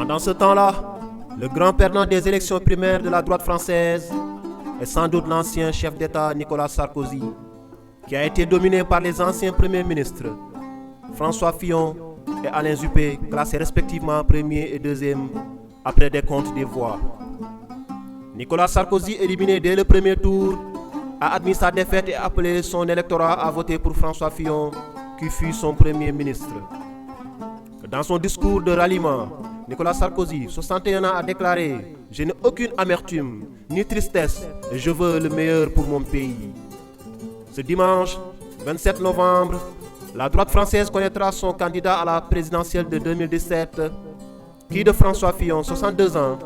Pendant ce temps-là, le grand perdant des élections primaires de la droite française est sans doute l'ancien chef d'État Nicolas Sarkozy, qui a été dominé par les anciens premiers ministres François Fillon et Alain Juppé, classés respectivement premier et deuxième après décompte des voix. Nicolas Sarkozy, éliminé dès le premier tour, a admis sa défaite et appelé son électorat à voter pour François Fillon, qui fut son premier ministre. Dans son discours de ralliement, Nicolas Sarkozy, 61 ans, a déclaré « Je n'ai aucune amertume ni tristesse et je veux le meilleur pour mon pays ». Ce dimanche 27 novembre, la droite française connaîtra son candidat à la présidentielle de 2017, qui de François Fillon, 62 ans,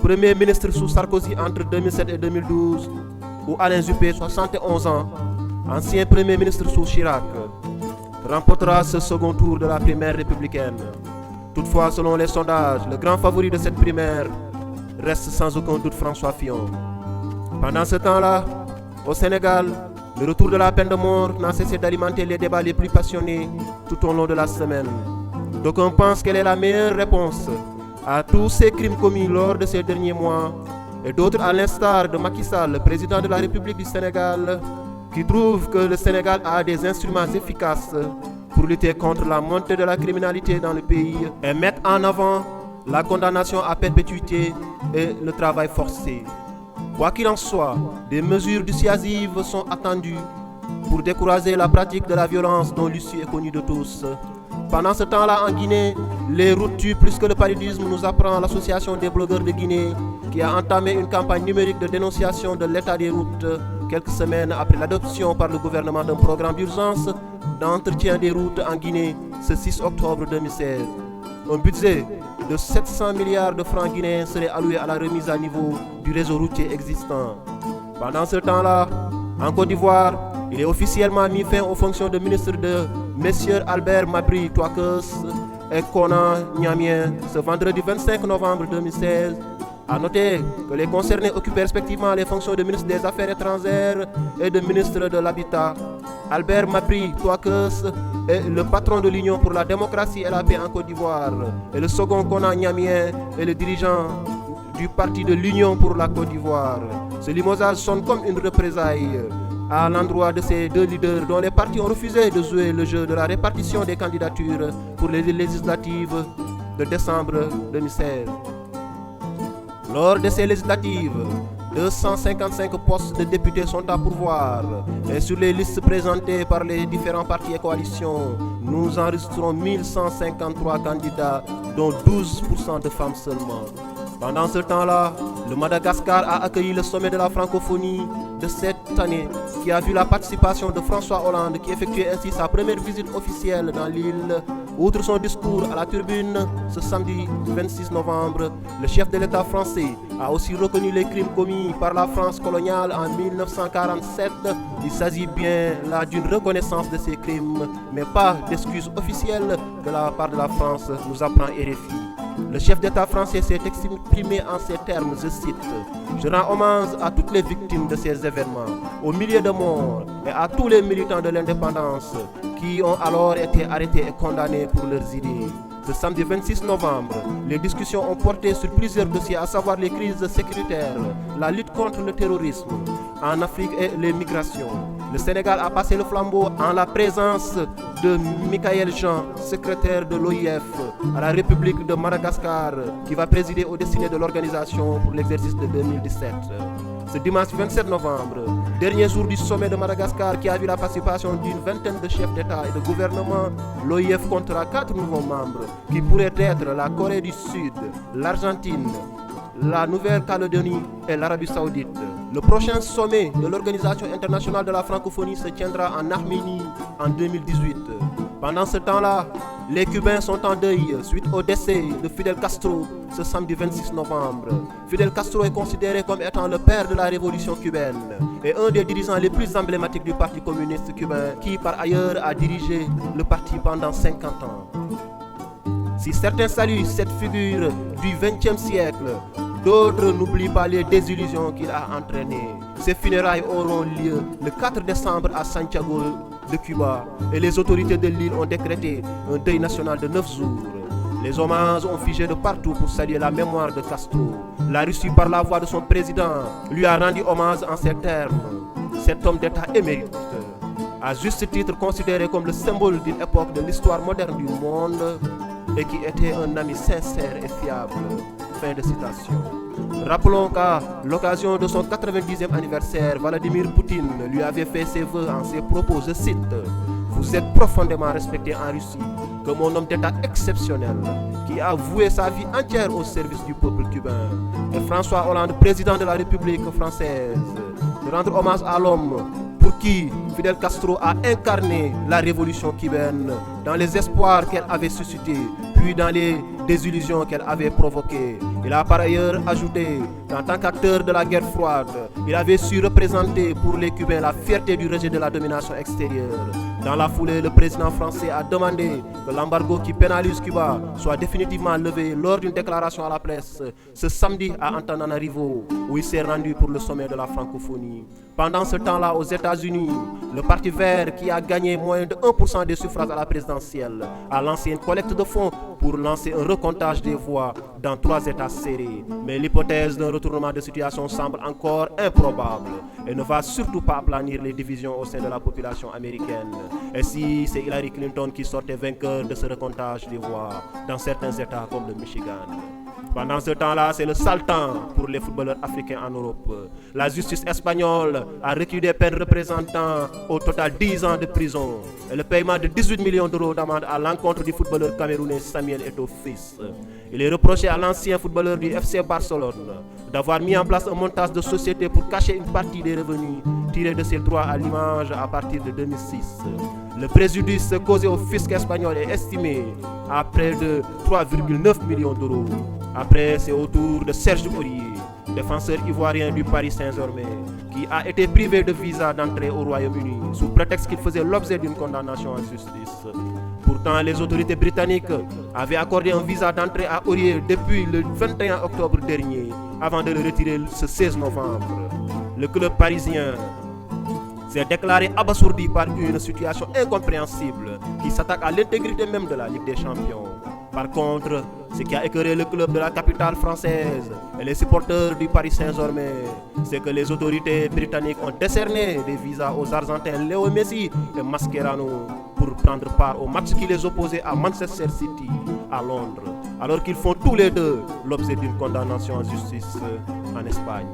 Premier ministre sous Sarkozy entre 2007 et 2012, ou Alain Juppé, 71 ans, ancien Premier ministre sous Chirac, remportera ce second tour de la primaire républicaine. Toutefois, selon les sondages, le grand favori de cette primaire reste sans aucun doute François Fillon. Pendant ce temps-là, au Sénégal, le retour de la peine de mort n'a cessé d'alimenter les débats les plus passionnés tout au long de la semaine. D'aucuns pensent qu'elle est la meilleure réponse à tous ces crimes commis lors de ces derniers mois, et d'autres, à l'instar de Macky Sall, le président de la République du Sénégal, qui trouvent que le Sénégal a des instruments efficaces pour lutter contre la montée de la criminalité dans le pays et mettre en avant la condamnation à perpétuité et le travail forcé. Quoi qu'il en soit, des mesures dissuasives sont attendues pour décourager la pratique de la violence dont l'issue est connue de tous. Pendant ce temps-là, en Guinée, les routes tuent plus que le paludisme, nous apprend l'association des blogueurs de Guinée, qui a entamé une campagne numérique de dénonciation de l'état des routes quelques semaines après l'adoption par le gouvernement d'un programme d'urgence d'entretien des routes en Guinée ce 6 octobre 2016. Un budget de 700 milliards de francs guinéens serait alloué à la remise à niveau du réseau routier existant. Pendant ce temps-là, en Côte d'Ivoire, il est officiellement mis fin aux fonctions de ministre de Messieurs Albert Mabry Touakes et Konan Niamien ce vendredi 25 novembre 2016. A noter que les concernés occupaient respectivement les fonctions de ministre des Affaires étrangères et de ministre de l'Habitat. Albert Mabry Touakes est le patron de l'Union pour la démocratie et la paix en Côte d'Ivoire, et le second Konan Niamien est le dirigeant du parti de l'Union pour la Côte d'Ivoire. Ce limogeage sonne comme une représaille à l'endroit de ces deux leaders dont les partis ont refusé de jouer le jeu de la répartition des candidatures pour les législatives de décembre 2016. Lors de ces législatives, 255 postes de députés sont à pourvoir, et sur les listes présentées par les différents partis et coalitions, nous enregistrons 1153 candidats, dont 12% de femmes seulement. Pendant ce temps-là, le Madagascar a accueilli le sommet de la francophonie de cette année, qui a vu la participation de François Hollande, qui effectuait ainsi sa première visite officielle dans l'île. Outre son discours à la tribune ce samedi 26 novembre, le chef de l'État français a aussi reconnu les crimes commis par la France coloniale en 1947. Il s'agit bien là d'une reconnaissance de ces crimes, mais pas d'excuses officielles de la part de la France, nous apprend RFI. Le chef d'État français s'est exprimé en ces termes, je cite « Je rends hommage à toutes les victimes de ces événements, aux milliers de morts et à tous les militants de l'indépendance qui ont alors été arrêtés et condamnés pour leurs idées. » Ce samedi 26 novembre, les discussions ont porté sur plusieurs dossiers, à savoir les crises sécuritaires, la lutte contre le terrorisme en Afrique et les migrations. Le Sénégal a passé le flambeau en la présence de Michaël Jean, secrétaire de l'OIF à la République de Madagascar, qui va présider aux destinées de l'organisation pour l'exercice de 2017. Ce dimanche 27 novembre, dernier jour du sommet de Madagascar qui a vu la participation d'une vingtaine de chefs d'État et de gouvernement, l'OIF comptera 4 nouveaux membres qui pourraient être la Corée du Sud, l'Argentine, la Nouvelle-Calédonie et l'Arabie Saoudite. Le prochain sommet de l'Organisation internationale de la francophonie se tiendra en Arménie en 2018. Pendant ce temps-là, les Cubains sont en deuil suite au décès de Fidel Castro ce samedi 26 novembre. Fidel Castro est considéré comme étant le père de la révolution cubaine et un des dirigeants les plus emblématiques du Parti communiste cubain, qui par ailleurs a dirigé le parti pendant 50 ans. Si certains saluent cette figure du XXe siècle, d'autres n'oublient pas les désillusions qu'il a entraînées. Ces funérailles auront lieu le 4 décembre à Santiago de Cuba et les autorités de l'île ont décrété un deuil national de 9 jours. Les hommages ont figé de partout pour saluer la mémoire de Castro. La Russie, par la voix de son président, lui a rendu hommage en ces termes. Cet homme d'État émérite, à juste titre considéré comme le symbole d'une époque de l'histoire moderne du monde et qui était un ami sincère et fiable. Fin de citation. Rappelons qu'à l'occasion de son 90e anniversaire, Vladimir Poutine lui avait fait ses vœux en ses propos, je cite: « Vous êtes profondément respecté en Russie comme un homme d'État exceptionnel qui a voué sa vie entière au service du peuple cubain. » Et François Hollande, président de la République française, de rendre hommage à l'homme pour qui Fidel Castro a incarné la révolution cubaine dans les espoirs qu'elle avait suscités, puis dans les désillusions qu'elle avait provoquées. Il a par ailleurs ajouté qu'en tant qu'acteur de la guerre froide, il avait su représenter pour les Cubains la fierté du rejet de la domination extérieure. Dans la foulée, le président français a demandé que l'embargo qui pénalise Cuba soit définitivement levé lors d'une déclaration à la presse ce samedi à Antananarivo, où il s'est rendu pour le sommet de la francophonie. Pendant ce temps-là, aux États-Unis, le Parti vert, qui a gagné moins de 1% des suffrages à la présidentielle, a lancé une collecte de fonds pour lancer un recomptage des voix dans 3 États serrés. Mais l'hypothèse d'un retournement de situation semble encore improbable et ne va surtout pas aplanir les divisions au sein de la population américaine. Et si c'est Hillary Clinton qui sortait vainqueur de ce recomptage des voix dans certains États comme le Michigan. Pendant ce temps-là, c'est le sale temps pour les footballeurs africains en Europe. La justice espagnole a requis des peines représentant au total 10 ans de prison et le paiement de 18 millions d'euros d'amende à l'encontre du footballeur camerounais Samuel Eto'o-Fils. Il est reproché à l'ancien footballeur du FC Barcelone d'avoir mis en place un montage de société pour cacher une partie des revenus tirés de ses droits à l'image à partir de 2006. Le préjudice causé au fisc espagnol est estimé à près de 3,9 millions d'euros. Après, c'est au tour de Serge Aurier, défenseur ivoirien du Paris Saint-Germain, qui a été privé de visa d'entrée au Royaume-Uni sous prétexte qu'il faisait l'objet d'une condamnation en justice. Pourtant, les autorités britanniques avaient accordé un visa d'entrée à Aurier depuis le 21 octobre dernier, avant de le retirer ce 16 novembre. Le club parisien s'est déclaré abasourdi par une situation incompréhensible qui s'attaque à l'intégrité même de la Ligue des Champions. Par contre, ce qui a écœuré le club de la capitale française et les supporters du Paris Saint-Germain, c'est que les autorités britanniques ont décerné des visas aux Argentins Léo Messi et Mascherano pour prendre part au match qui les opposait à Manchester City à Londres, alors qu'ils font tous les deux l'objet d'une condamnation en justice en Espagne.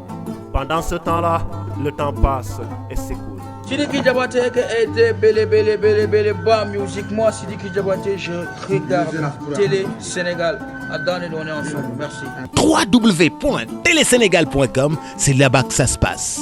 Pendant ce temps-là, le temps passe et s'écoule. Sidiki Diabaté qui a été belle bas musique. Moi, Sidiki Diabaté, je regarde Télé Sénégal. À donner, on est ensemble. Merci. www.telesenegal.com, c'est là-bas que ça se passe.